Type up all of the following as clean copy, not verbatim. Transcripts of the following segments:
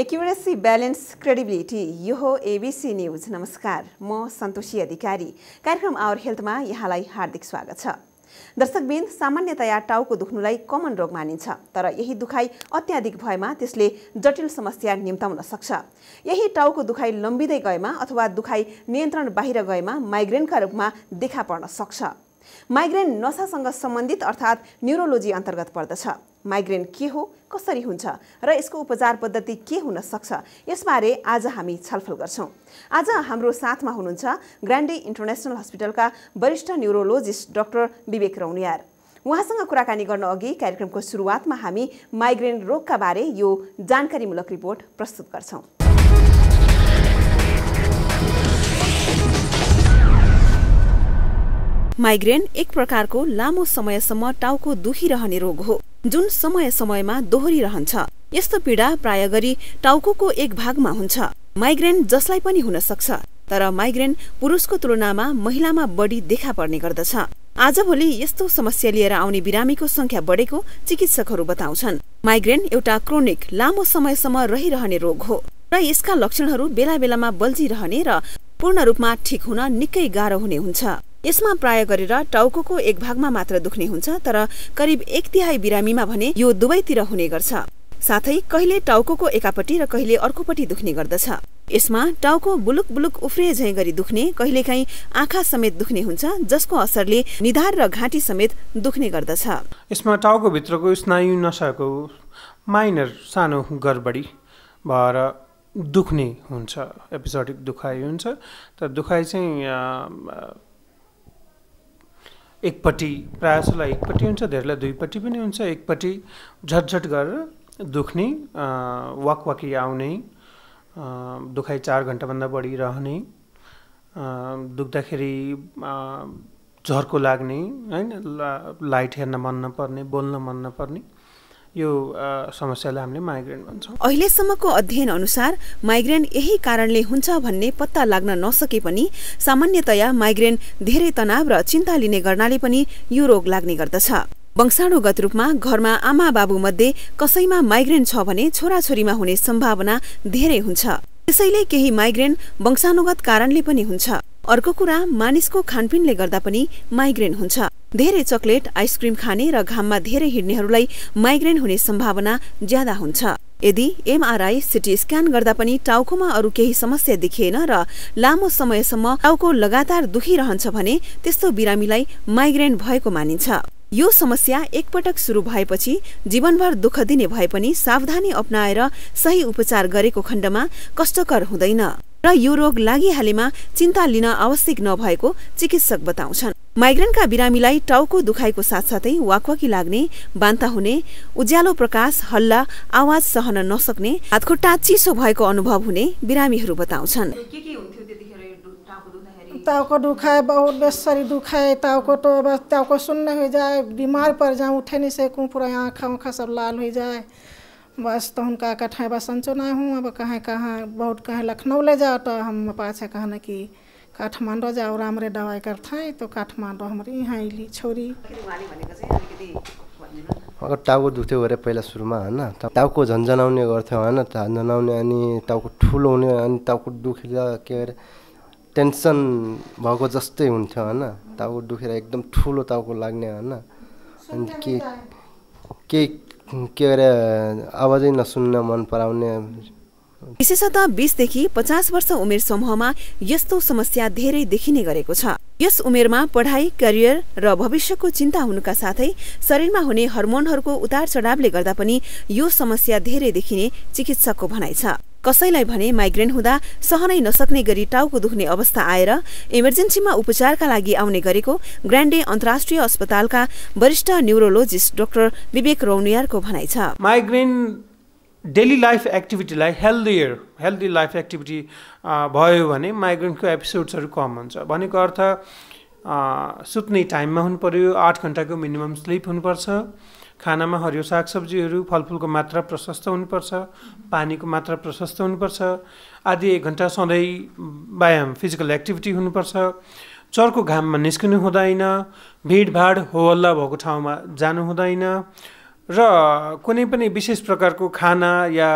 Accuracy balance credibility यो हो ABC news. नमस्कार, म सन्तोषी अधिकारी। कार्यक्रम आवर हेल्थमा यहाँलाई हार्दिक स्वागत छ। दर्शकबिन, सामान्यतया टाउको दुख्नुलाई कमन रोग मानिन्छ, तर यही दुखाइ अत्याधिक भएमा त्यसले जटिल समस्या निम्ताउन सक्छ। यही टाउको दुखाइ लम्बिँदै गएमा अथवा दुखाइ नियन्त्रण बाहिर गएमा माइग्रेनका रूपमा देखा पर्न सक्छ। माइग्रेन नसासँग सम्बन्धित अर्थात् न्युरोलोजी अन्तर्गत पर्दछ। माइग्रेन के हो, कसरी हुन्छ र यसको उपचार पद्धति के हुन सक्छ, यसबारे आज हामी छलफल गर्छौं। आज हाम्रो साथमा हुनुहुन्छ ग्रान्डे इन्टरनेसनल हस्पिटलका वरिष्ठ न्युरोलोजिस्ट डाक्टर विवेक रौनियार। उहाँसँग कुराकानी गर्न अघि कार्यक्रमको सुरुवातमा हामी माइग्रेन रोगका बारे यो जानकारीमूलक रिपोर्ट प्रस्तुत गर्छौं। माइग्रेन एक प्रकारको लामो समयसम्म टाउको दुखिरहने रोग हो, जुन समय समयमा दोहोरिरहन्छ। यस्तो पीडा प्राय गरी टाउकोको एक भागमा हुन्छ। माइग्रेन जसलाई पनि हुन सक्छ, तर माइग्रेन पुरुषको तुलनामा महिलामा बढी देखा पर्ने गर्दछ। आजभोलि यस्तो समस्या लिएर आउने बिरामीको संख्या बढेको चिकित्सकहरू बताउँछन्। माइग्रेन एउटा क्रोनिक लामो समयसम्म रहिरहने रोग हो र यसका लक्षणहरू बेला बेलामा बल्झिरहने र पूर्ण रूपमा ठिक हुन निकै गाह्रो हुने हुन्छ। यसमा प्राय गरेर टाउकोको एक भागमा मात्र दुख्ने हुन्छ, तर करिब 1/3 बिरामीमा भने यो दुवैतिर हुने गर्छ। साथै कहिले टाउकोको एकापट्टि र कहिले अर्कोपट्टि दुख्ने गर्दछ। यसमा टाउको बुलुक बुलुक उफ्रिए झैं गरी दुख्ने, कहिलेकाहीँ आँखा समेत दुख्ने हुन्छ, जसको असरले निधार र घाँटी समेत दुख्ने गर्दछ। यसमा टाउको भित्रको स्नायु नसाको माइनर सानो गडबडी भएर दुख्ने हुन्छ, एपिसोडिक दुखाइ हुन्छ। तर दुखाइ चाहिँ एकपट्टि, प्रायःलाई एकपट्टि हुन्छ, धेरैलाई दुईपट्टि पनि हुन्छ। एकपट्टि झटझट गरेर दुख्ने, वाकवाकी आउने, दुखाइ 4 घण्टाभन्दा बढी रहने, दुख्दाखेरि झर्को लाग्ने, हैन, लाइट हेर्न मन नपर्ने, बोल्न मन नपर्ने, यो समस्यालाई हामीले माइग्रेन भन्छौँ। अहिलेसम्मको अध्ययन अनुसार माइग्रेन यही कारणले हुन्छ भन्ने पत्ता लाग्न नसके पनि सामान्यतया माइग्रेन धेरै तनाव र चिन्ता लिने गर्नाले पनि यो रोग लाग्ने गर्दछ। वंशाणुगत रूपमा घरमा आमा बाबु मध्ये कसैमा माइग्रेन छ भने छोराछोरीमा हुने सम्भावना धेरै हुन्छ। त्यसैले केही माइग्रेन वंशाणुगत कारणले पनि हुन्छ। अर्को कुरा, मानिसको खानपिनले गर्दा पनि माइग्रेन हुन्छ। धेरै चकलेट, आइसक्रिम खाने र घाममा धेरै हिँड्नेहरूलाई माइग्रेन हुने सम्भावना ज्यादा हुन्छ। यदि एमआरआई, सिटी स्क्यान गर्दा पनि टाउकोमा अरू केही समस्या देखिएन र लामो समयसम्म टाउको लगातार दुखिरहन्छ भने त्यस्तो बिरामीलाई माइग्रेन भएको मानिन्छ। यो समस्या एकपटक सुरु भएपछि जीवनभर दुःख दिने भए पनि सावधानी अपनाएर सही उपचार गरेको खण्डमा कष्टकर हुँदैन र यो रोग लागिहालेमा चिन्ता लिन आवश्यक नभएको चिकित्सक बताउँछन्। माइग्रेनका बिरामीलाई टाउको दुखाइको साथसाथै वाकवाकी लाग्ने, बान्ता हुने, उज्यालो प्रकाश, हल्ला, आवाज सहन नसक्ने, हातखुट्टा चिसो भएको अनुभव हुने बिरामीहरू बताउँछन्। टाउको दुखाए, बहुत बेसरी दुखाए, टाउको सुन्न हो जाए, बीमार पड़ जाऊँ, उठे नहीं सकूँ, पूरा आँखा सब लाल हो जाए। बस तो उनका कठा बस संचो ना हूँ। अब कहाँ बहुत कहें लखनऊ ले जाओ, तो हम पाछे कहना कि काठमांडू जाओ, रामरे दवाई करता है, तो काठमांडू हमारी यहाँ आइली छोरी। अगर टाउको दुख्थ्यो गरे पहिला सुरुमा, हैन, टाउको झन्झनाउने गर्थ्यो, हैन, झन्झनाउने, अनि टाउको ठुलो हुने, अनि टाउको दुखेर के अरे टेन्सन भएको जस्तै हुन्थ्यो, हैन, टाउको दुखेर एकदम ठुलो टाउको लाग्ने, हैन, अनि के अरे आवाजै नसुन्न मन पराउने। विशेषतः 20 देखि 50 वर्ष उमेर समूहमा यस्तो समस्या धेरै देखिने गरेको छ। यस उमेरमा पढाइ, करियर र भविष्यको चिन्ता हुनुका साथै शरीरमा हुने हर्मोनहरूको उतार चढावले गर्दा पनि यो समस्या धेरै देखिने चिकित्सकको भनाइ छ। कसैलाई भने माइग्रेन हुँदा सहनै नसक्ने गरी टाउको दुख्ने अवस्था आएर इमर्जेन्सीमा उपचारका लागि आउने गरेको ग्रान्डे अन्तर्राष्ट्रिय अस्पतालका वरिष्ठ न्युरोलोजिस्ट डाक्टर विवेक रौनियारको भनाइ छ। माइग्रेन डेली लाइफ एक्टिभिटीलाई हेल्दी लाइफ एक्टिभिटी भयो भने माइग्रेनको एपिसोड्सहरू कम हुन्छ। भनेको अर्थ सुत्ने टाइममा हुनु पर्यो, 8 घण्टाको मिनिमम स्लिप हुनुपर्छ, खानामा हरियो सागसब्जीहरू, फलफुलको मात्रा प्रशस्त हुनुपर्छ, पानीको मात्रा प्रशस्त हुनुपर्छ, आधी 1 घण्टा सधैँ व्यायाम, फिजिकल एक्टिभिटी हुनुपर्छ, चर्को घाममा निस्किनु हुँदैन, भिडभाड होहल्ला भएको ठाउँमा जानु हुँदैन, र कुनै पनि विशेष प्रकारको खाना या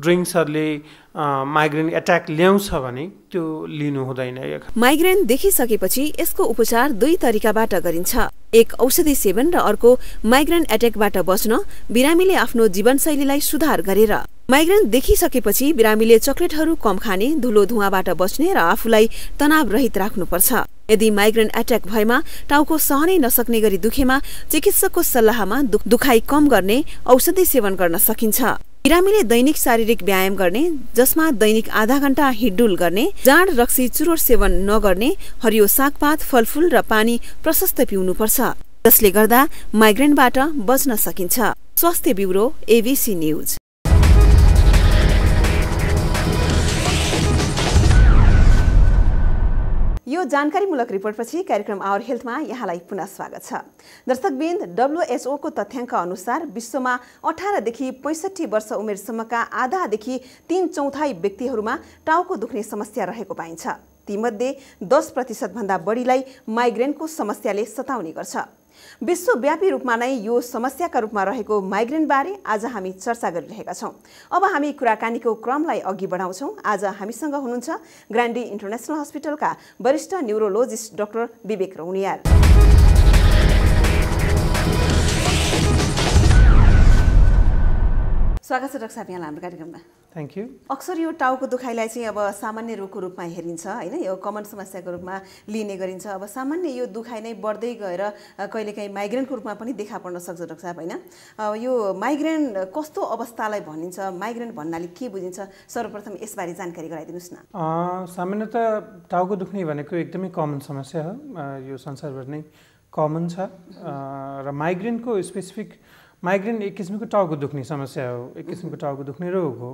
ड्रिङ्क्सहरूले माइग्रेन एट्याक ल्याउँछ भने त्यो लिनु हुँदैन। माइग्रेन देखिसकेपछि यसको उपचार 2 तरिकाबाट गरिन्छ। एक औषधि सेवन र अर्को माइग्रेन एट्याकबाट बच्न बिरामीले आफ्नो जीवनशैलीलाई सुधार गरेर। माइग्रेन देखिसकेपछि बिरामीले चकलेटहरू कम खाने, धुलो धुवाँबाट बच्ने र आफूलाई तनाव रहित राख्नुपर्छ। यदि माइग्रेन एट्याक भएमा टाउको सहनै नसक्ने गरी दुखेमा चिकित्सकको सल्लाहमा दुखाइ कम गर्ने औषधि सेवन गर्न सकिन्छ। बिरामीले दैनिक शारीरिक व्यायाम गर्ने, जसमा दैनिक आधा घण्टा हिँडडुल गर्ने, जाँड रक्सी चुरोट सेवन नगर्ने, हरियो सागपात, फलफूल र पानी प्रशस्त पिउनुपर्छ, जसले गर्दा माइग्रेनबाट बच्न सकिन्छ। स्वास्थ्य ब्युरो, एबिसी न्यूज। यो जानकारीमूलक रिपोर्टपछि कार्यक्रम आवर हेल्थमा यहाँलाई पुनः स्वागत छ। दर्शकवृन्द, WHO को तथ्याङ्क अनुसार विश्वमा 18 देखि 65 वर्ष उमेरसम्मका आधादेखि 3/4 व्यक्तिहरूमा टाउको दुख्ने समस्या रहेको पाइन्छ। तीमध्ये 10% भन्दा बढीलाई माइग्रेनको समस्याले सताउने गर्छ। विश्वव्यापी रूपमा नै यो समस्याका रूपमा रहेको माइग्रेन बारे आज हामी चर्चा गरिरहेका छौं। अब हामी कुराकानीको क्रमलाई अघि बढाउँछौं। आज हामीसँग हुनुहुन्छ ग्रान्डी इन्टरनेशनल हस्पिटलका वरिष्ठ न्युरोलोजिस्ट डाक्टर विवेक रौनियाल। स्वागत छ डाक्टर साहब यहाँलाई हाम्रो कार्यक्रममा। Thank you. अक्सर यो टाउको दुखाइलाई चाहिँ अब सामान्य रोगको रूपमा हेरिन्छ हैन, यो कमन समस्याको रूपमा लिने गरिन्छ। अब सामान्य यो दुखाइ नै बढ्दै गएर कहिलेकाहीँ माइग्रेनको रूपमा पनि देखा पर्न सक्छ डाक्टर साहब हैन। यो माइग्रेन कस्तो अवस्थालाई भनिन्छ, माइग्रेन भन्नाले के बुझिन्छ, सर्वप्रथम यसबारे जानकारी गराइदिनुस् न। सामान्यतः टाउको दुख्ने भनेको एकदमै कमन समस्या हो, यो संसारभर नै कमन छ। र माइग्रेनको स्पेसिफिक माइग्रेन एक किसिमको टाउको दुख्ने समस्या हो, एक किसिमको टाउको दुख्ने रोग हो।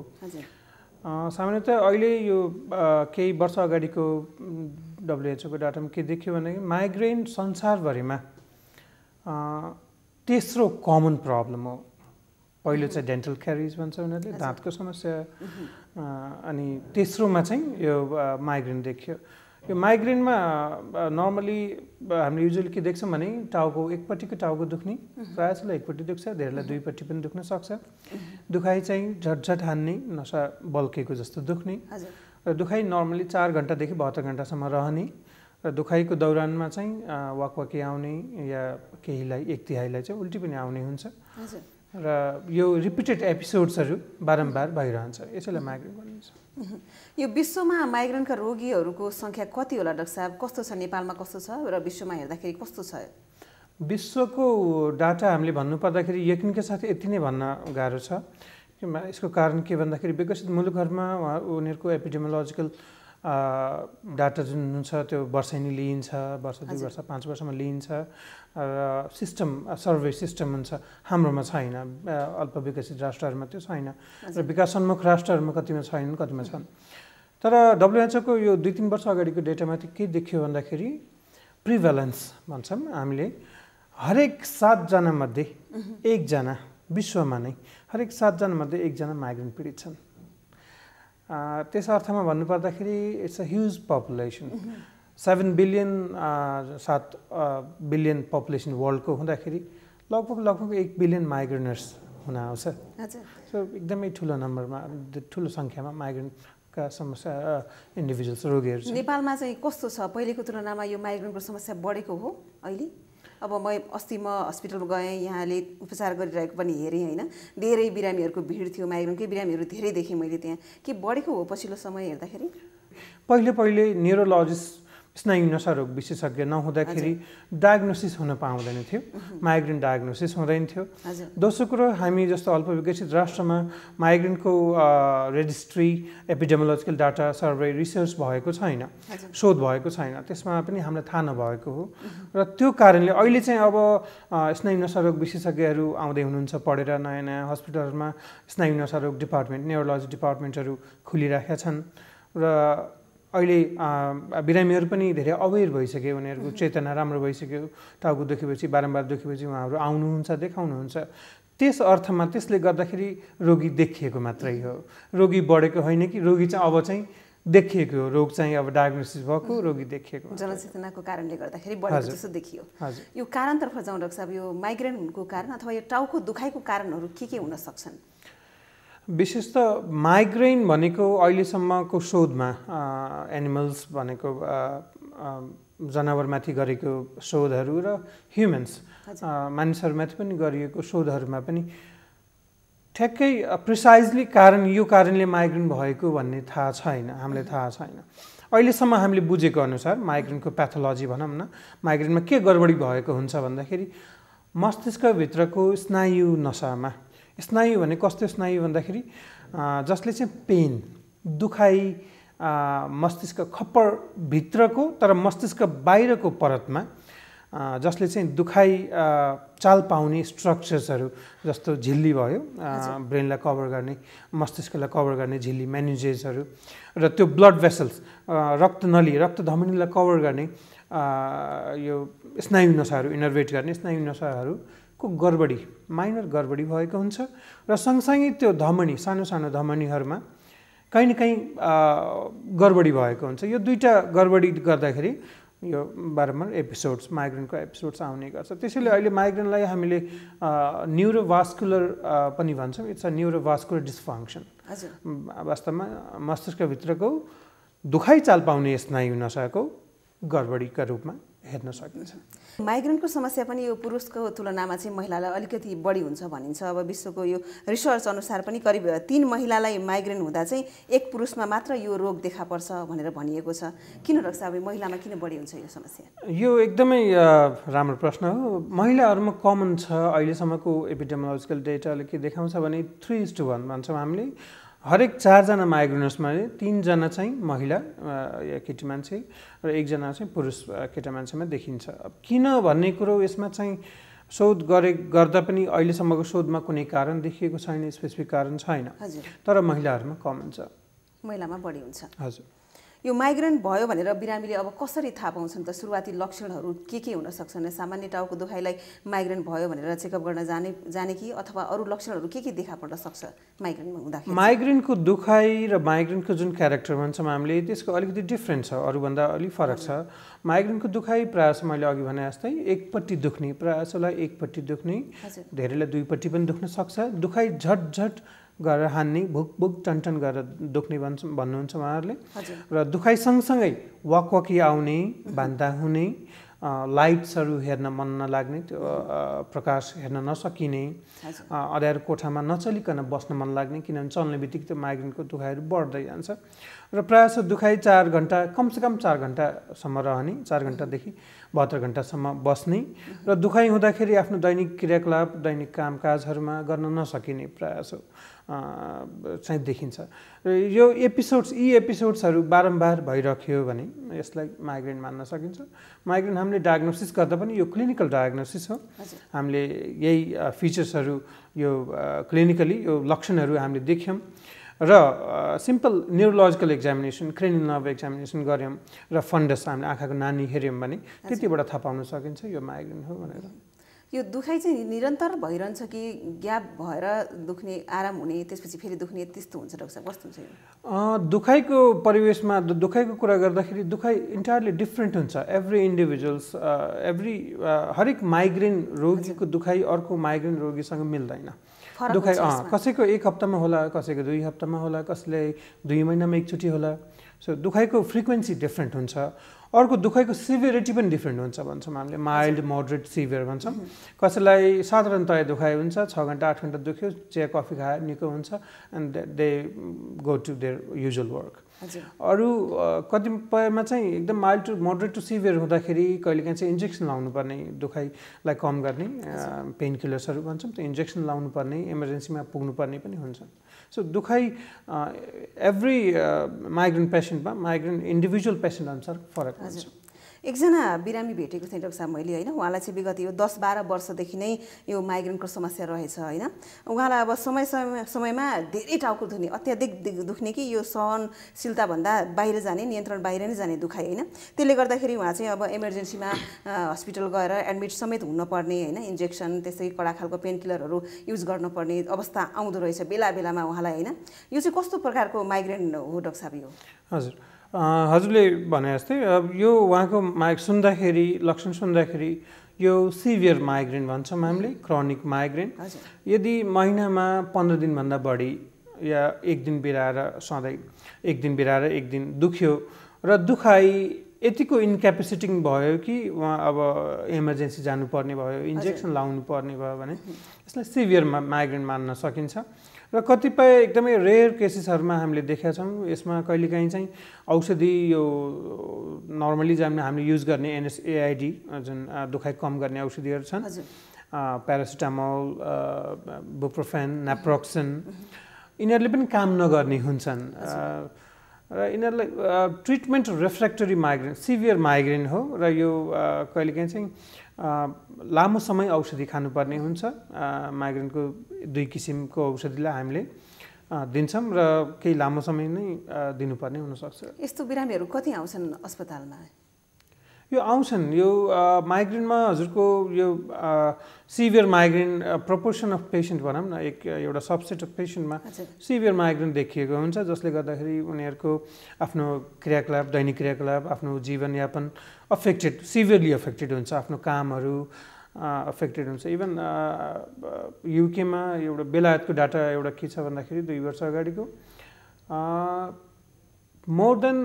सामान्यतः अहिले यो केही वर्ष अगाडिको WHO को डाटामा के देखियो भने माइग्रेन संसारभरिमा तेस्रो कमन प्रब्लम हो। पहिलो चाहिँ डेन्टल क्यारिज भन्छ उनीहरूले, दाँतको समस्या, अनि तेस्रोमा चाहिँ यो माइग्रेन देखियो। यो माइग्रेनमा नर्मली हामीले युजुअली के देख्छौँ भने टाउको एकपट्टिको टाउको दुख्ने, प्रायः जसलाई एकपट्टि दुख्छ, धेरैलाई दुईपट्टि पनि दुख्न सक्छ। दुखाइ चाहिँ झटझट हान्ने, नसा बल्केको जस्तो दुख्ने, र दुखाइ नर्मली 4 घण्टादेखि 72 घण्टासम्म रहने, र दुखाइको दौरानमा चाहिँ वाकवाकी आउने या केहीलाई 1/3 चाहिँ उल्टी पनि आउने हुन्छ। र यो रिपिटेड एपिसोड्सहरू बारम्बार भइरहन्छ, यसैलाई माइग्रेन भनिन्छ। यो विश्वमा माइग्रेनका रोगीहरूको संख्या कति होला डाक्टर साहब? कस्तो छ, नेपालमा कस्तो छ र विश्वमा हेर्दाखेरि कस्तो छ? विश्वको डाटा हामीले भन्नुपर्दाखेरि यकिनका साथ यति नै भन्न गाह्रो छ। यसको कारण के भन्दाखेरि विकसित मुलुकहरूमा उनीहरूको एपिडेमियोलोजिकल डाटा जुन छ त्यो वर्षेनी लिइन्छ, वर्ष 2 वर्ष 5 वर्षमा लिइन्छ, र सिस्टम सर्वे सिस्टम हुन्छ। हाम्रोमा छैन, अल्प विकसित राष्ट्रहरूमा त्यो छैन, र विकासोन्मुख राष्ट्रहरूमा कतिमा छैनन्, कतिमा छन्। तर WHO को यो 2-3 वर्ष अगाडिको डेटामा के देखियो भन्दाखेरि प्रिभेलेन्स भन्छौँ हामीले, हरेक 7 जना मध्ये 1 जना, विश्वमा नै हरेक 7 जना मध्ये 1 जना माइग्रेन पीडित छन्। त्यस अर्थमा भन्नुपर्दाखेरि it's a huge population. 7 billion population वर्ल्डको हुँदाखेरि लगभग 1 बिलियन माइग्रेनर्स हुन आउँछ। सो एकदमै ठुलो नम्बरमा, ठुलो सङ्ख्यामा माइग्रेनका समस्या इन्डिभिजुअल्स रोगीहरू छ। नेपालमा चाहिँ कस्तो छ? पहिलेको तुलनामा यो माइग्रेनको समस्या बढेको हो अहिले? अब अस्ति म हस्पिटल गएँ, यहाँले उपचार गरिरहेको पनि हेरेँ होइन, धेरै बिरामीहरूको भिड थियो, माइग्रेनकै बिरामीहरू धेरै देखेँ मैले त्यहाँ। के बढेको हो पछिल्लो समय हेर्दाखेरि? पहिले न्युरोलोजिस्ट, स्नायु नसारोग विशेषज्ञ नहुँदाखेरि डायग्नोसिस हुन पाउँदैन थियो, माइग्रेन डायग्नोसिस हुँदैन थियो। दोस्रो कुरो, हामी जस्तो अल्प विकसित राष्ट्रमा माइग्रेनको रेजिस्ट्री, एपिडेमियोलोजिकल डाटा सर्वे रिसर्च भएको छैन, शोध भएको छैन, त्यसमा पनि हामीलाई थाहा नभएको हो। र त्यो कारणले अहिले चाहिँ अब स्नायु नसारोग विशेषज्ञहरू आउँदै हुनुहुन्छ पढेर, नयाँ नयाँ हस्पिटलहरूमा स्नायु नसारोग डिपार्टमेन्ट, न्युरोलोजी डिपार्टमेन्टहरू खुलिराखेका छन्, र अहिले बिरामीहरू पनि धेरै अवेर भइसक्यो, उनीहरूको चेतना राम्रो भइसक्यो। टाउको दुखेपछि, बारम्बार दुखेपछि उहाँहरू आउनुहुन्छ, देखाउनुहुन्छ। त्यस अर्थमा त्यसले गर्दाखेरि रोगी देखिएको मात्रै हो, रोगी बढेको होइन कि रोगी चाहिँ अब चाहिँ देखिएको हो रोग चाहिँ अब डायग्नोसिस भएको रोगी देखिएको जनचेतनाको कारणले गर्दाखेरि बढेको जस्तो देखियो। यो कारणतर्फ जाउँ डाक्टर साहब, यो माइग्रेनको कारण अथवा यो टाउको दुखाइको कारणहरू के हुन सक्छन्? विशेष त माइग्रेन भनेको अहिलेसम्मको शोधमा एनिमल्स भनेको जनावरमाथि गरेको शोधहरू र ह्युमन्स मानिसहरूमाथि पनि गरिएको शोधहरूमा पनि ठ्याक्कै प्रिसाइजली यो कारणले माइग्रेन भएको भन्ने थाहा छैन, हामीलाई थाहा छैन। अहिलेसम्म हामीले बुझेको अनुसार माइग्रेनको प्याथोलोजी भनौँ न, माइग्रेनमा के गडबडी भएको हुन्छ भन्दाखेरि मस्तिष्कभित्रको स्नायु नसामा, स्नायु भने कस्तो स्नायु भन्दाखेरि जसले चाहिँ पेन दुखाइ मस्तिष्क खप्परभित्रको तर मस्तिष्क बाहिरको परतमा जसले चाहिँ दुखाइ चाल पाउने स्ट्रक्चर्सहरू जस्तो झिल्ली भयो, ब्रेनलाई कभर गर्ने, मस्तिष्कलाई कभर गर्ने झिल्ली मेनिन्जेसहरू र त्यो ब्लड भेसल्स रक्तनली रक्तधमनीलाई कभर गर्ने यो स्नायु नसाहरू इनर्भेट गर्ने स्नायु नसाहरूको गडबडी माइनर गडबडी भएको हुन्छ र सँगसँगै त्यो धमनी सानो सानो धमनीहरूमा कहीँ न कहीँ गडबडी भएको हुन्छ। यो दुईटा गडबडी गर्दाखेरि यो बारम्बार एपिसोड्स माइग्रेनको एपिसोड्स आउने गर्छ। त्यसैले अहिले माइग्रेनलाई हामीले न्युरोभास्कुलर पनि भन्छौँ। It's a neurovascular dysfunction. वास्तवमा मस्तिष्कभित्रको दुखाइ चाल पाउने स्नायु नसाको गडबडीका रूपमा हेर्न सकिन्छ। माइग्रेनको समस्या पनि यो पुरुषको तुलनामा चाहिँ महिलालाई अलिकति बढी हुन्छ भनिन्छ। अब विश्वको यो रिसर्च अनुसार पनि करिब 3 महिलालाई माइग्रेन हुँदा चाहिँ 1 पुरुषमा मात्र यो रोग देखा पर्छ भनेर भनिएको छ। किन डाक्टर साहब महिलामा किन बढी हुन्छ यो समस्या? यो एकदमै राम्रो प्रश्न हो। महिलाहरूमा कमन छ। अहिलेसम्मको एपिडेमियोलोजिकल डेटाले के देखाउँछ भने 3:1 भन्छौँ हामीले। हरेक 4 जना माइग्रेनर्समा 3 जना चाहिँ महिला या केटी मान्छे र 1 जना चाहिँ पुरुष केटा मान्छेमा देखिन्छ। अब किन भन्ने कुरो यसमा चाहिँ शोध गर्दा पनि अहिलेसम्मको शोधमा कुनै कारण देखिएको छैन, स्पेसिफिक कारण छैन। तर महिलाहरूमा कमन छ, महिलामा बढी हुन्छ। हजुर। यो माइग्रेन भयो भनेर बिरामीले अब कसरी थाहा पाउँछन् त? सुरुवाती लक्षणहरू के हुन सक्छन्? सामान्य टाउको दुखाइलाई माइग्रेन भयो भनेर चेकअप गर्न जाने कि अथवा अरू लक्षणहरू के देखा पर्न सक्छ माइग्रेनमा हुँदाखेरि? माइग्रेनको दुखाइ र माइग्रेनको जुन क्यारेक्टर भन्छौँ हामीले त्यसको अलिकति डिफ्रेन्ट छ, अरूभन्दा अलिक फरक छ। माइग्रेनको दुखाइ प्रायः मैले अघि भने जस्तै एकपट्टि दुख्ने, प्रायःलाई एकपट्टि दुख्ने, धेरैलाई दुईपट्टि पनि दुख्न सक्छ। दुखाइ झट गरेर हान्ने, भुक टन गरेर दुख्ने भन्नुहुन्छ उहाँहरूले। र दुखाइ सँगसँगै वकवकी आउने, बान्ता हुने, लाइट्सहरू हेर्न मन नलाग्ने, त्यो प्रकाश हेर्न नसकिने, अँध्यारो कोठामा नचलिकन बस्न मन लाग्ने, किनभने चल्ने बित्तिकै त्यो माइग्रेनको दुखाइहरू बढ्दै जान्छ। र प्रायः दुखाइ 4 घन्टा कमसेकम 4 घन्टासम्म रहने, 4 घन्टादेखि 72 घन्टासम्म बस्ने र दुखाइ हुँदाखेरि आफ्नो दैनिक क्रियाकलाप दैनिक कामकाजहरूमा गर्न नसकिने प्रायः चाहिँ देखिन्छ। र यी एपिसोड्सहरू बारम्बार भइरह्यो भने यसलाई माइग्रेन मान्न सकिन्छ। माइग्रेन हामीले डायग्नोसिस गर्दा पनि यो क्लिनिकल डायग्नोसिस हो। हामीले यही फिचर्सहरू यो क्लिनिकली यो लक्षणहरू हामीले देख्यौँ र simple neurological examination, cranial nerve examination गऱ्यौँ र फन्डस हामीले आँखाको नानी हेऱ्यौँ भने त्यतिबाट थाहा पाउन सकिन्छ यो माइग्रेन हो भनेर। यो दुखाइ चाहिँ निरन्तर भइरहन्छ कि ग्याप भएर दुख्ने, आराम हुने, त्यसपछि फेरि दुख्ने, त्यस्तो हुन्छ डाक्टर साहब? कस्तो हुन्छ यो दुखाइको परिवेशमा? दुखाइको कुरा गर्दाखेरि दुखाइ इन्टायरली डिफ्रेन्ट हुन्छ। एभ्री इन्डिभिजुअल्स हरेक माइग्रेन रोगीको दुखाइ अर्को माइग्रेन रोगीसँग मिल्दैन। दुखाइ कसैको 1 हप्तामा होला, कसैको 2 हप्तामा होला, कसैलाई 2 महिनामा एकचोटि होला। सो दुखाइको फ्रिक्वेन्सी डिफ्रेन्ट हुन्छ। अर्को दुखाइको सिभियरिटी पनि डिफ्रेन्ट हुन्छ भन्छौँ हामीले, माइल्ड, मोडरेट, सिभियर भन्छौँ। कसैलाई साधारणतया दुखाइ हुन्छ, 6 घन्टा 8 घन्टा दुख्यो, चिया कफी खाए निको हुन्छ and they go to their usual work. अरू कतिपयमा चाहिँ एकदम mild to moderate to severe हुँदाखेरि कहिलेकाहीँ चाहिँ इन्जेक्सन लाउनुपर्ने, दुखाइलाई कम गर्ने पेन किलर्सहरू भन्छौँ, त्यो इन्जेक्सन लाउनुपर्ने, इमर्जेन्सीमा पुग्नुपर्ने पनि हुन्छ। सो दुखाइ एभ्री माइग्रेन पेसेन्टमा, माइग्रेन इन्डिभिजुअल पेसेन्ट अनुसार फरक हुन्छ। एकजना बिरामी भेटेको थिएँ डाक्टर साहब मैले होइन। उहाँलाई चाहिँ विगत यो 10-12 वर्षदेखि नै यो माइग्रेनको समस्या रहेछ होइन। उहाँलाई अब समयमा धेरै टाउको दुख्ने, अत्याधिक दुख्ने कि यो सहनशीलताभन्दा बाहिर जाने, नियन्त्रण बाहिर नै जाने दुखाइ होइन। त्यसले गर्दाखेरि उहाँ चाहिँ अब इमर्जेन्सीमा हस्पिटल गएर एडमिट समेत हुनुपर्ने होइन, इन्जेक्सन त्यसै कडा खालको पेनकिलरहरू युज गर्नुपर्ने अवस्था आउँदो रहेछ बेला बेलामा उहाँलाई होइन। यो चाहिँ कस्तो प्रकारको माइग्रेन हो डाक्टर साहब यो? हजुर, हजुरले भने जस्तै यो उहाँको लक्षण सुन्दाखेरि यो सिभियर माइग्रेन भन्छौँ हामीले, क्रोनिक माइग्रेन। यदि महिनामा 15 दिनभन्दा बढी या एक दिन बिराएर सधैँ एक दिन दुख्यो र दुखाइ यतिको इन्क्यापेसिटिङ भयो कि उहाँ अब इमर्जेन्सी जानुपर्ने भयो, इन्जेक्सन लाउनु पर्ने भयो भने यसलाई सिभियर माइग्रेन मान्न सकिन्छ। र कतिपय एकदमै रेयर केसेसहरूमा हामीले देखेका छौँ यसमा कहिलेकाहीँ चाहिँ औषधि यो नर्मली हामीले युज गर्ने NSAID जुन दुखाइ कम गर्ने औषधिहरू छन्, प्यारासिटामोल, बुप्रोफेन, नाप्रोक्सन, यिनीहरूले पनि काम नगर्ने हुन्छन् र यिनीहरूलाई ट्रिटमेन्ट रिफ्र्याक्टरी माइग्रेन सिभियर माइग्रेन हो र यो कहिलेकाहीँ चाहिँ लामो समय औषधि खानुपर्ने हुन्छ। माइग्रेनको 2 किसिमको औषधिलाई हामीले दिन्छौँ र केही लामो समय नै दिनुपर्ने हुनसक्छ। यस्तो बिरामीहरू कति आउँछन् अस्पतालमा? यो आउँछन्, यो माइग्रेनमा हजुरको यो severe migraine proportion of patient भनौँ न, एउटा सबसेट अफ पेसेन्टमा सिभियर माइग्रेन देखिएको हुन्छ, जसले गर्दाखेरि उनीहरूको आफ्नो क्रियाकलाप, दैनिक क्रियाकलाप, आफ्नो जीवनयापन सिभियरली अफेक्टेड हुन्छ, आफ्नो कामहरू अफेक्टेड हुन्छ। इभन युकेमा एउटा बेलायतको डाटा एउटा के छ भन्दाखेरि 2 वर्ष अगाडिको more than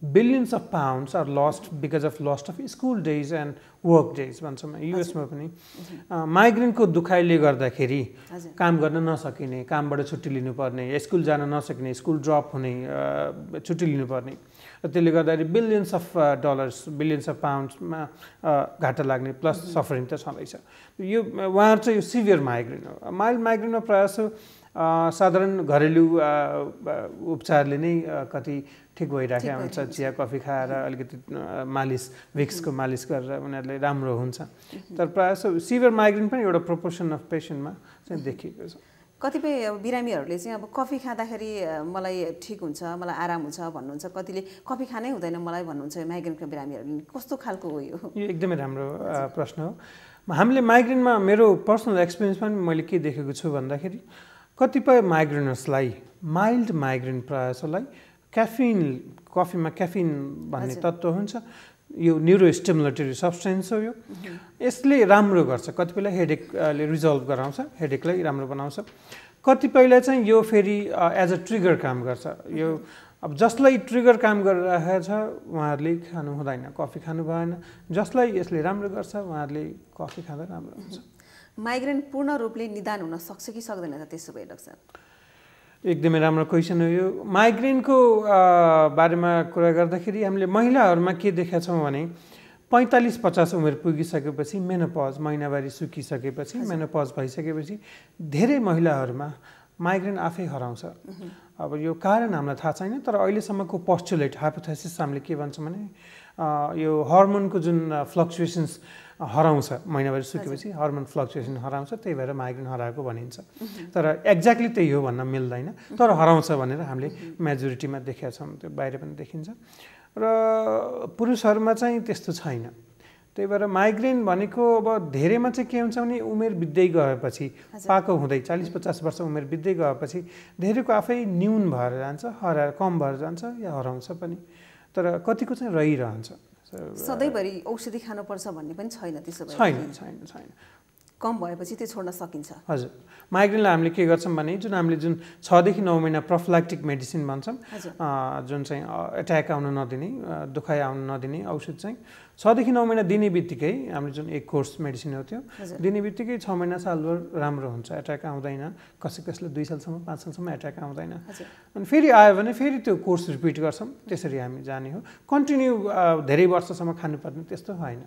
billions of pounds are lost because of loss of school days and work days भन्छौँ युएसमा पनि। माइग्रेनको दुखाइले गर्दाखेरि काम गर्न नसकिने, कामबाट छुट्टी लिनुपर्ने, स्कुल जान नसकिने, स्कुल ड्रप हुने, छुट्टी लिनुपर्ने र त्यसले गर्दाखेरि billions of dollars, billions of पाउन्ड्समा घाटा लाग्ने प्लस सफरिङ त छँदैछ। यो उहाँहरू चाहिँ यो सिभियर माइग्रेन हो। माइल्ड माइग्रेनमा प्रायः साधारण घरेलु उपचारले नै कति ठिक भइराखेको हुन्छ, चिया कफी खाएर अलिकति भिक्सको मालिस गरेर उनीहरूले राम्रो हुन्छ। तर प्रायः सिभियर माइग्रेन पनि एउटा प्रोपोर्सन अफ पेसेन्टमा चाहिँ देखिएको छ। कतिपय बिरामीहरूले चाहिँ अब कफी खाँदाखेरि मलाई ठिक हुन्छ, मलाई आराम हुन्छ भन्नुहुन्छ, कतिले कफी खानै हुँदैन मलाई भन्नुहुन्छ। माइग्रेनका बिरामीहरूले कस्तो खालको हो यो? यो एकदमै राम्रो प्रश्न हो। हामीले माइग्रेनमा मेरो पर्सनल एक्सपिरियन्समा पनि मैले के देखेको छु भन्दाखेरि कतिपय माइग्रेनर्सलाई माइल्ड माइग्रेन प्रायःलाई कफीमा क्याफिन भन्ने तत्त्व हुन्छ, यो न्युरोस्टिमुलेटरी सब्सटेन्स हो। यो यसले राम्रो गर्छ, कतिपयलाई हेडेकले रिजल्भ गराउँछ, हेडेकलाई राम्रो बनाउँछ। कतिपयलाई चाहिँ यो फेरि एज अ ट्रिगर काम गर्छ। यो अब जसलाई ट्रिगर काम गरिरहेको छ उहाँहरूले खानु हुँदैन, कफी खानु भएन। जसलाई यसले राम्रो गर्छ उहाँहरूले कफी खाँदा राम्रो हुन्छ। माइग्रेन पूर्ण रूपले निदान हुन सक्छ कि सक्दैन त त्यसो भए डाक्टर साहब? एकदमै राम्रो क्वेसन हो यो। माइग्रेनको बारेमा कुरा गर्दाखेरि हामीले महिलाहरूमा के देखेका छौँ भने 45-50 उमेर पुगिसकेपछि मेनोपज, महिनावारी सुकिसकेपछि, मेनोपज भइसकेपछि धेरै महिलाहरूमा माइग्रेन आफै हराउँछ। अब यो कारण हामीलाई थाहा छैन, तर अहिलेसम्मको पोस्टुलेट हाइपोथेसिस हामीले के भन्छौँ भने यो हर्मोनको जुन फ्लक्चुएसन्स हराउँछ, महिनावारी सुकेपछि हर्मोन फ्लक्चुएसन हराउँछ, त्यही भएर माइग्रेन हराएको भनिन्छ। तर एक्ज्याक्टली त्यही हो भन्न मिल्दैन, तर हराउँछ भनेर हामीले मेजोरिटीमा देखेका छौँ, त्यो बाहिर पनि देखिन्छ। र पुरुषहरूमा चाहिँ त्यस्तो छैन। त्यही भएर माइग्रेन भनेको अब धेरैमा चाहिँ के हुन्छ भने उमेर बित्दै गएपछि, पाको हुँदै 40-50 वर्ष उमेर बित्दै गएपछि धेरैको आफै न्यून भएर जान्छ, कम भएर जान्छ या हराउँछ पनि। तर कतिको चाहिँ रहिरहन्छ। सधैँभरि औषधि खानुपर्छ भन्ने पनि छैन त्यसो भए? छैन। कम भएपछि त्यो छोड्न सकिन्छ। हजुर, माइग्रेनलाई हामीले के गर्छौँ भने हामीले 6 देखि 9 महिना प्रोफिल्याक्टिक मेडिसिन भन्छौँ, जुन चाहिँ एट्याक आउन नदिने, दुखाइ आउन नदिने औषध चाहिँ 6 देखि 9 महिना दिने बित्तिकै हामीले जुन एक कोर्स मेडिसिन हो त्यो दिने बित्तिकै 6 महिना सालभर राम्रो हुन्छ, एट्याक आउँदैन। कसैले 2 सालसम्म 5 सालसम्म एट्याक आउँदैन। अनि फेरि आयो भने फेरि त्यो कोर्स रिपिट गर्छौँ, त्यसरी हामी जाने हो। कन्टिन्यू धेरै वर्षसम्म खानुपर्ने त्यस्तो होइन।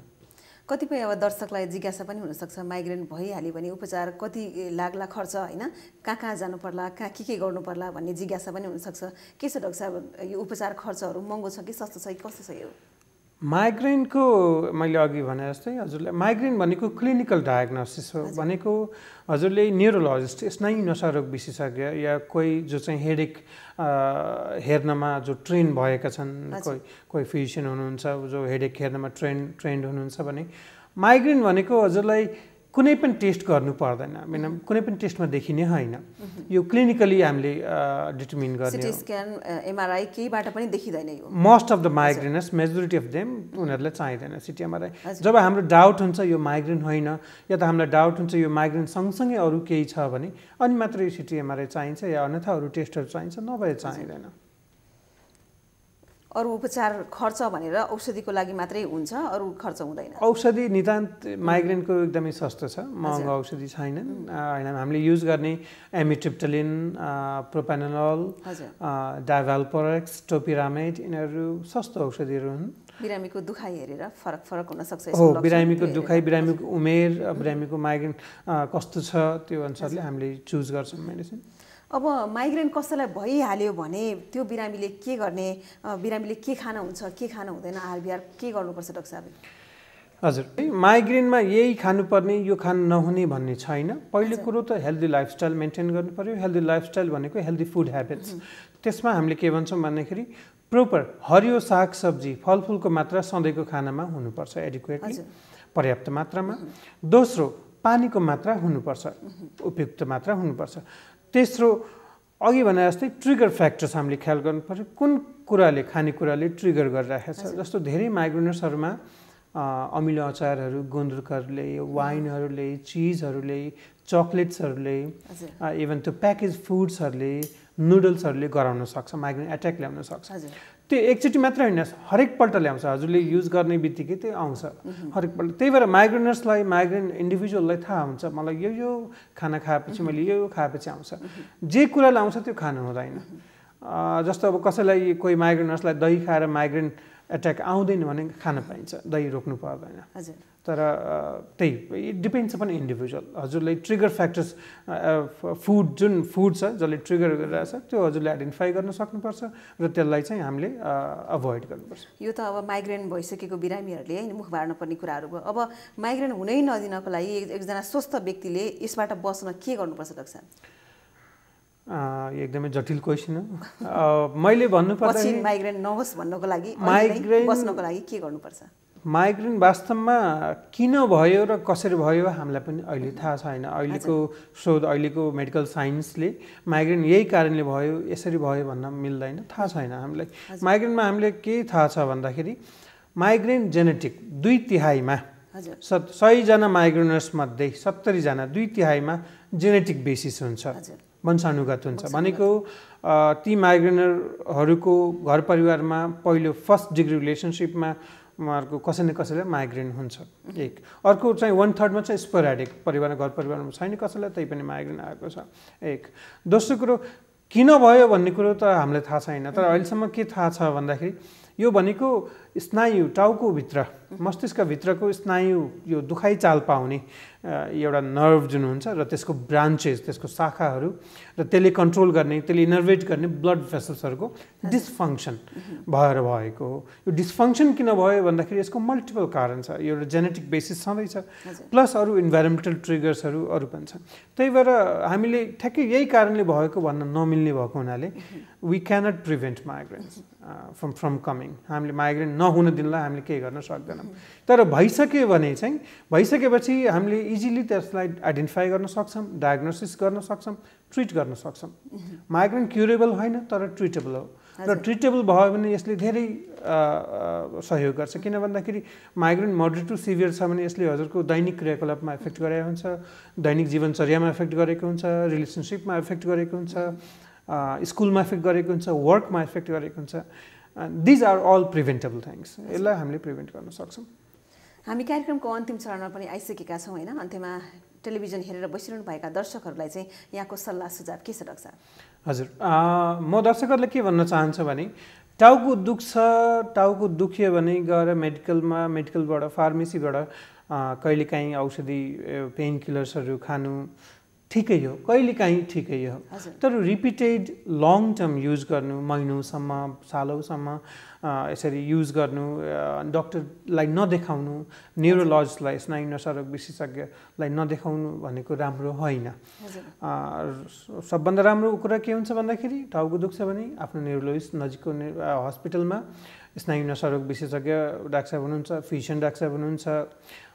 कतिपय अब दर्शकलाई जिज्ञासा पनि हुनसक्छ, माइग्रेन भइहाल्यो भने उपचार कति लाग्ला खर्च होइन, कहाँ जानु पर्ला, कहाँ के गर्नु पर्ला भन्ने जिज्ञासा पनि हुनसक्छ। के छ डाक्टर साहब, यो उपचार खर्चहरू महँगो छ कि सस्तो छ कि कस्तो छ यो? माइग्रेनको मैले अघि भने जस्तै हजुरलाई माइग्रेन भनेको क्लिनिकल डायग्नोसिस हो भनेको हजुरले न्युरोलोजिस्ट स्नायु नसारोग विशेषज्ञ या कोही जो चाहिँ हेडेक हेर्नमा जो ट्रेन भएका छन् कोही फिजिसियन हुनुहुन्छ जो हेडेक हेर्नमा ट्रेन्ड हुनुहुन्छ भने माइग्रेन भनेको हजुरलाई कुनै पनि टेस्ट गर्नु पर्दैन कुनै पनि टेस्टमा देखिने होइन यो क्लिनिकली हामीले डिटर्मिन गर्ने सिटी स्क्यान एमआरआई केहीबाट पनि देखिदैन यो most of the migraineurs majority of them उनीहरूलाई चाहिँदैन सिटी एमआरआई जब हाम्रो डाउट हुन्छ यो माइग्रेन होइन या त हामीलाई डाउट हुन्छ यो माइग्रेन सँगसँगै अरू केही छ भने अनि मात्र यो सिटी एमआरआई चाहिन्छ या अन्यथा अरू टेस्टहरू चाहिन्छ नभए चाहिँदैन अरू उपचार खर्च भनेर औषधिको लागि मात्रै हुन्छ अरू खर्च हुँदैन औषधि नितान्त माइग्रेनको एकदमै सस्तो छ महँगो औषधि छैनन् हामीले युज गर्ने एमिट्रिप्टलिन प्रोपेनोल डाइभाल्पोरेक्स टोपिरामेड यिनीहरू सस्तो औषधिहरू हुन् बिरामीको दुखाइ हेरेर फरक हुन सक्छ हो बिरामीको दुखाइ बिरामीको उमेर बिरामीको माइग्रेन कस्तो छ त्यो अनुसारले हामीले चुज गर्छौँ मेडिसिन अब माइग्रेन कसैलाई भइहाल्यो भने त्यो बिरामीले के गर्ने बिरामीले के खाना हुन्छ के खाना हुँदैन आरबिआर के गर्नुपर्छ डाक्टर साहब हजुर माइग्रेनमा यही खानुपर्ने यो खानु नहुने भन्ने छैन पहिलो कुरो त हेल्दी लाइफस्टाइल मेन्टेन गर्नु पर्यो हेल्दी लाइफस्टाइल भनेको हेल्दी फुड ह्याबिट्स त्यसमा हामीले के भन्छौँ भन्दाखेरि प्रोपर हरियो सागसब्जी फलफुलको मात्रा सधैँको खानामा हुनुपर्छ एडिक्वेटली पर्याप्त मात्रामा दोस्रो पानीको मात्रा हुनुपर्छ उपयुक्त मात्रा हुनुपर्छ तेस्रो अघि भने जस्तै ट्रिगर फ्याक्टर्स हामीले ख्याल गर्नु पर्यो कुन कुराले खानेकुराले ट्रिगर गरिरहेको छ जस्तो धेरै माइग्रेनर्सहरूमा अमिलो अचारहरू गुन्द्रुकहरूले वाइनहरूले चिजहरूले चकलेट्सहरूले इभन त्यो प्याकेज फुड्सहरूले नुडल्सहरूले गराउन सक्छ माइग्रेन एट्याक ल्याउन सक्छ त्यो एकचोटि मात्र होइन हरेकपल्ट ल्याउँछ हजुरले युज गर्ने बित्तिकै त्यो आउँछ हरेकपल्ट त्यही भएर माइग्रेनर्सलाई माइग्रेन इन्डिभिजुअललाई थाहा हुन्छ मलाई यो खाना खाएपछि मैले यो खाएपछि आउँछ जे कुराले आउँछ त्यो खानु हुँदैन जस्तो अब कसैलाई कोही माइग्रेनर्सलाई दही खाएर माइग्रेन एट्याक आउँदैन भने खान पाइन्छ दही रोक्नु पर्दैन तर त्यही इट डिपेन्ड्स अपन इन्डिभिजुअल हजुरले ट्रिगर फ्याक्टर्स फुड जुन फुड छ जसले ट्रिगर गरिरहेछ त्यो हजुरले आइडेन्टिफाई गर्न सक्नुपर्छ र त्यसलाई चाहिँ हामीले अभोइड गर्नुपर्छ यो त अब माइग्रेन भइसकेको बिरामीहरूले मुख बार्न पर्ने कुराहरू भयो अब माइग्रेन हुनै नदिनको लागि एकजना स्वस्थ व्यक्तिले यसबाट बस्न के गर्नुपर्छ डाक्टर साहब एकदमै जटिल क्वेसन हो मैले भन्नुपर्दा माइग्रेन नहोस् भन्नको लागि बस्नको लागि के गर्नुपर्छ माइग्रेन वास्तवमा किन भयो र कसरी भयो हामीलाई पनि अहिले थाहा छैन अहिलेको शोध अहिलेको मेडिकल साइन्सले माइग्रेन यही कारणले भयो यसरी भयो भन्न मिल्दैन थाहा छैन हामीलाई माइग्रेनमा हामीले के थाहा छ भन्दाखेरि माइग्रेन जेनेटिक 2/3 100 जना माइग्रेनर्स मध्ये 70 जना 2/3 जेनेटिक बेसिस हुन्छ वंशानुगत हुन्छ भनेको ती माइग्रेनरहरूको घर परिवारमा पहिलो फर्स्ट डिग्री रिलेसनसिपमा उहाँहरूको कसै न कसैलाई माइग्रेन हुन्छ एक अर्को चाहिँ 1/3 चाहिँ स्पोराडिक घर परिवारमा छैन कसैलाई त्यही पनि माइग्रेन आएको छ एक दोस्रो कुरो किन भयो भन्ने कुरो त हामीलाई थाहा छैन तर अहिलेसम्म के थाहा छ भन्दाखेरि यो भनेको स्नायु टाउकोभित्र मस्तिष्कभित्रको स्नायु यो दुखाइ चाल पाउने एउटा नर्भ जुन हुन्छ र त्यसको ब्रान्चेस त्यसको शाखाहरू र त्यसले कन्ट्रोल गर्ने त्यसले इनर्भेट गर्ने ब्लड भेसल्सहरूको डिसफङ्क्सन भएर भएको हो यो डिसफङ्क्सन किन भयो भन्दाखेरि यसको मल्टिपल कारण छ एउटा जेनेटिक बेसिस छँदैछ प्लस अरू इन्भाइरोमेन्टल ट्रिगर्सहरू अरू पनि छ त्यही भएर हामीले ठ्याक्कै यही कारणले भएको भन्न नमिल्ने भएको हुनाले we cannot prevent migraines from coming हामीले माइग्रेन नहुन दिनलाई हामीले केही गर्न सक्दैनौँ तर भइसक्यो भने चाहिँ भइसकेपछि हामीले इजिली त्यसलाई आइडेन्टिफाई गर्न सक्छौँ डायग्नोसिस गर्न सक्छौँ ट्रिट गर्न सक्छौँ माइग्रेन क्युरेबल होइन तर ट्रिटेबल हो र ट्रिटेबल भयो भने यसले धेरै सहयोग गर्छ किन भन्दाखेरि माइग्रेन मोडरेट टु सिभियर छ भने यसले हजुरको दैनिक क्रियाकलापमा इफेक्ट गरेको हुन्छ दैनिक जीवनचर्यामा इफेक्ट गरेको हुन्छ रिलेसनसिपमा इफेक्ट गरेको हुन्छ स्कुलमा इफेक्ट गरेको हुन्छ वर्कमा इफेक्ट गरेको हुन्छ these are all preventable things यसलाई हामीले प्रिभेन्ट गर्न सक्छौँ हामी कार्यक्रमको अन्तिम चरणमा पनि आइसकेका छौँ होइन अन्त्यमा टेलिभिजन हेरेर बसिरहनु भएका दर्शकहरूलाई चाहिँ यहाँको सल्लाह सुझाव के छ डाक्टर साहब हजुर म दर्शकहरूलाई के भन्न चाहन्छु भने टाउको दुख्छ टाउको दुख्यो भने गएर मेडिकलबाट फार्मेसीबाट कहिलेकाहीँ औषधि पेन किलर्सहरू खानु ठिकै हो, कहिलेकाहीँ ठिकै हो। तर रिपिटेड लङ टर्म युज गर्नु, महिनौसम्म सालौँसम्म यसरी युज गर्नु, डक्टरलाई नदेखाउनु, न्युरोलोजिस्टलाई स्नायु नसारोग विशेषज्ञलाई नदेखाउनु भनेको राम्रो होइन। सबभन्दा राम्रो कुरा के हुन्छ भन्दाखेरि टाउको दुख्छ भने आफ्नो न्युरोलोजिस्ट नजिकको हस्पिटलमा स्नायु नसारोग विशेषज्ञ डाक्टर साहब हुनुहुन्छ, फिजिसियन डाक्टर साहब हुनुहुन्छ,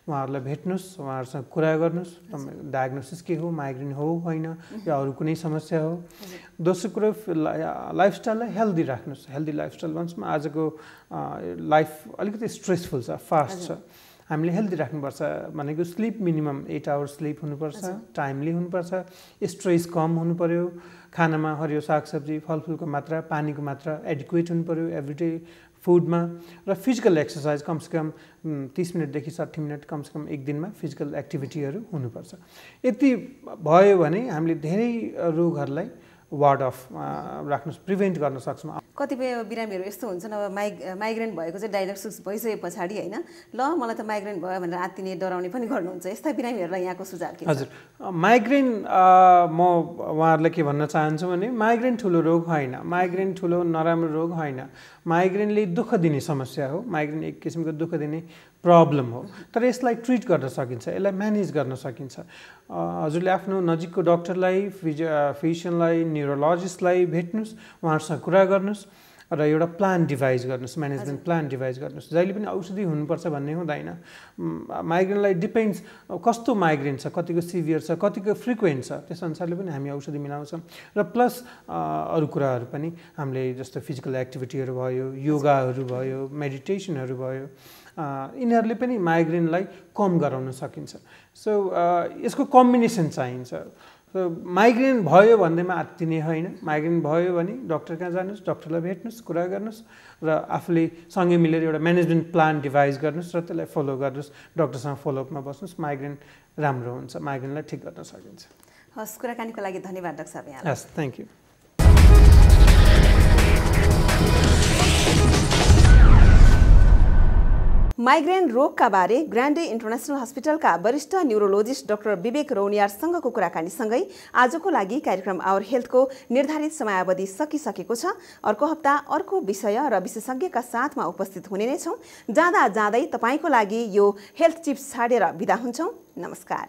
उहाँहरूलाई भेट्नुहोस्, उहाँहरूसँग कुरा गर्नुहोस्, तपाईँ डायग्नोसिस के हो, माइग्रेन हो होइन या अरू कुनै समस्या हो। दोस्रो कुरो लाइफस्टाइललाई हेल्दी राख्नुहोस्। हेल्दी लाइफस्टाइल भन्छौँ, आजको लाइफ अलिकति स्ट्रेसफुल छ, फास्ट छ, हामीले हेल्दी राख्नुपर्छ भनेको स्लिप मिनिमम 8 आवर्स स्लिप हुनुपर्छ, टाइमली हुनुपर्छ, स्ट्रेस कम हुनु पर्यो, खानामा हरियो सागसब्जी फलफुलको मात्रा, पानीको मात्रा एडिक्वेट हुनु पर्यो एभ्रिडे फुडमा, र फिजिकल एक्सर्साइज कमसेकम 30 मिनटदेखि 60 मिनट कमसेकम एक दिनमा फिजिकल एक्टिभिटीहरू हुनुपर्छ। यति भयो भने हामीले धेरै रोगहरूलाई वार्ड अफ राख्नु प्रिभेन्ट गर्न सक्छौँ। कतिपय बिरामीहरू यस्तो हुन्छन्, अब माइग्रेन भएको चाहिँ डायग्नोसिस भइसके पछाडि होइन, ल मलाई त माइग्रेन भयो भनेर आत्तिने डराउने पनि गर्नुहुन्छ। यस्ता बिरामीहरूलाई यहाँको सुझाव के छ? हजुर, माइग्रेन म उहाँहरूलाई के भन्न चाहन्छु भने माइग्रेन ठुलो रोग होइन, माइग्रेन ठुलो नराम्रो रोग होइन। माइग्रेनले दुःख दिने समस्या हो, माइग्रेन एक किसिमको दुःख दिने प्रब्लम हो, तर यसलाई ट्रिट गर्न सकिन्छ, यसलाई म्यानेज गर्न सकिन्छ। हजुरले आफ्नो नजिकको डक्टरलाई, फिजिसियनलाई, न्युरोलोजिस्टलाई भेट्नुहोस्, उहाँहरूसँग कुरा गर्नुहोस् र एउटा प्लान डिभाइज गर्नुहोस्, म्यानेजमेन्ट प्लान डिभाइज गर्नुहोस्। जहिले पनि औषधि हुनुपर्छ भन्ने हुँदैन। माइग्रेनलाई डिपेन्ड्स कस्तो माइग्रेन छ, कतिको सिभियर छ, कतिको फ्रिक्वेन्ट छ, त्यस अनुसारले पनि हामी औषधि मिलाउँछौँ। र प्लस अरू कुराहरू पनि हामीले जस्तो फिजिकल एक्टिभिटीहरू भयो, योगाहरू भयो, मेडिटेसनहरू भयो, यिनीहरूले पनि माइग्रेनलाई कम गराउन सकिन्छ। सो यसको कम्बिनेसन चाहिन्छ। माइग्रेन भयो भन्दैमा आत्तिने होइन, माइग्रेन भयो भने डक्टर कहाँ जानुहोस्, डक्टरलाई भेट्नुहोस्, कुरा गर्नुहोस् र आफूले सँगै मिलेर एउटा म्यानेजमेन्ट प्लान डिभाइज गर्नुहोस् र त्यसलाई फलो गर्नुहोस्, डक्टरसँग फलोअपमा बस्नुहोस्, माइग्रेन राम्रो हुन्छ, माइग्रेनलाई ठिक गर्न सकिन्छ। हस्, कुराकानीको लागि धन्यवाद डाक्टर साहब यहाँलाई। हस्, थ्याङ्क यू। माइग्रेन रोगका बारे ग्रान्डे इन्टरनेसनल हस्पिटलका वरिष्ठ न्युरोलोजिस्ट डाक्टर विवेक रौनियारसँगको कुराकानीसँगै आजको लागि कार्यक्रम आवर हेल्थको निर्धारित समयावधि सकिसकेको छ। अर्को हप्ता अर्को विषय र विशेषज्ञका साथमा उपस्थित हुने नै छौँ। जाँदा जाँदै तपाईँको लागि यो हेल्थ टिप्स छाडेर बिदा हुन्छौँ। नमस्कार।